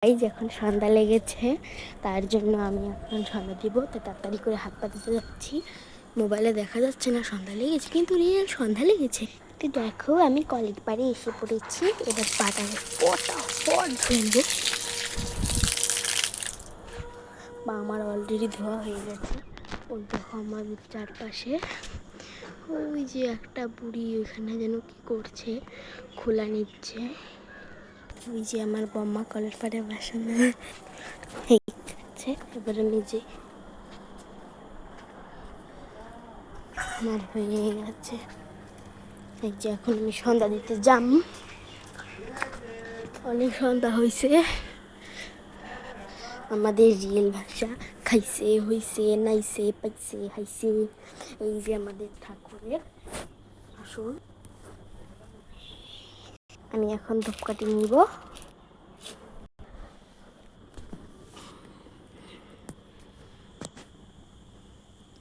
এই যে এখন সন্ধ্যা লেগেছে, তার জন্য আমি এখন সন্ধ্যা দিব, তো তাড়াতাড়ি করে হাত পা ধুতে যাচ্ছি। মোবাইলে দেখা যাচ্ছে না সন্ধ্যা লেগেছে, কিন্তু রিয়েল সন্ধ্যা লেগেছে। তো দেখো আমি কলের পাড়ে এসে পড়েছি, এবার পাটা ফটাফট ধুবো। বা আমার অলরেডি ধোয়া হয়ে গেছে। ওই দেখো আমার চারপাশে ওই যে একটা বুড়ি ওইখানে যেন কি করছে, খোলা নিচ্ছে। ওই যে আমার বম্মা কলের পাড়ে বাসন আছে। এবারে নিজে আমার হয়ে গেছে। এই যে এখন আমি সন্ধ্যা দিতে যাম, অনেক সন্ধ্যা হয়েছে। আমাদের রিয়েল ভাষা খাইছে হইছে নাইছে পাইছে হাইছে। এই যে আমাদের ঠাকুরের আসন। আমি এখন ধূপকাঠি নিব।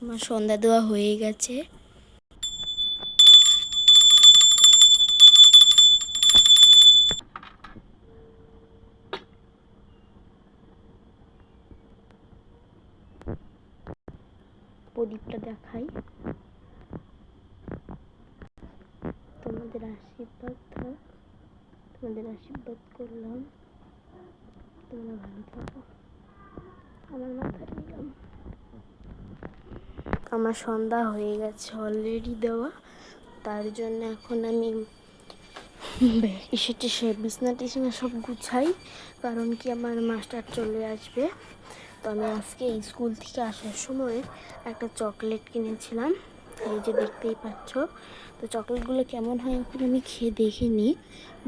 আমার সন্ধ্যা দেওয়া হয়ে গেছে। প্রদীপটা দেখাই, তোমাদের আশীর্বাদ থাক, তোমাদের আশীর্বাদ করলাম, তোমরা ভালো থাকো। আমার মাথায় নিলাম। আমার সন্ধ্যা হয়ে গেছে অলরেডি দেওয়া, তার জন্য এখন আমি বিছনা টিছনা সব গুছাই, কারণ কি আমার মাস্টার চলে আসবে। তো আমি আজকে স্কুল থেকে আসার সময় একটা চকলেট কিনেছিলাম, এই যে দেখতেই পাচ্ছ। তো চকলেটগুলো কেমন হয় এখন আমি খেয়ে দেখিনি,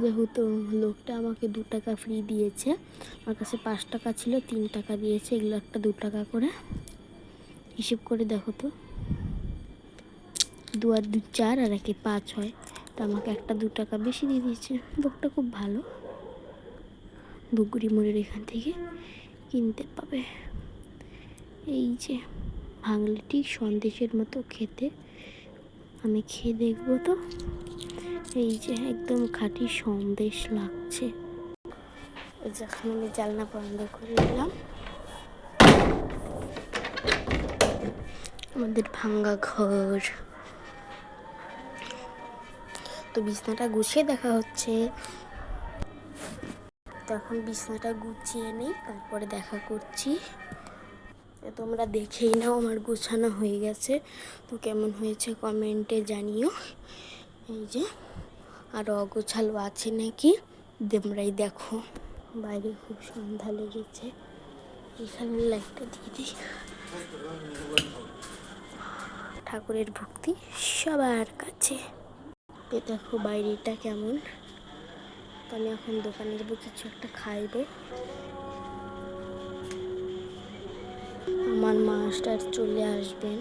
যেহেতু লোকটা আমাকে 2 টাকা ফ্রি দিয়েছে। আমার কাছে 5 টাকা ছিল, 3 টাকা দিয়েছে। এগুলো একটা 2 টাকা করে, হিসেব করে দেখো তো, 2 আর 2 4 আর 1 5 হয়। তো আমাকে একটা 2 টাকা বেশি দিয়ে দিয়েছে। লোকটা খুব ভালো। ধুপগুড়ি মোড়ের এখান থেকে কিনতে পাবে। এই যে ভাঙলে ঠিক সন্দেশের মতো খেতে, আমি খেয়ে দেখবো তো। এই যে একদম খাঁটি সন্দেশ লাগছে। যখন আমি জানলা বন্ধ করে দিলাম, আমাদের ভাঙ্গা ঘর। তো বিছনাটা গুছিয়ে দেখা হচ্ছে। তো এখন বিছনাটা গুছিয়ে নিই, তারপরে দেখা করছি। তোমরা দেখেই নাও আমার গোছানো হয়ে গেছে। তো কেমন হয়েছে কমেন্টে জানিও। এই যে আর অগোছালো আছে নাকি তোমরাই দেখো। বাইরে খুব সন্ধ্যা লেগেছে, এখানে লাইটটা দিয়ে দিই। ঠাকুরের ভক্তি সবার কাছে। দেখো বাইরেটা কেমন। তো আমি এখন দোকানে যাবো, কিছু একটা খাইবো। আমার মাস্টার চলে আসবেন।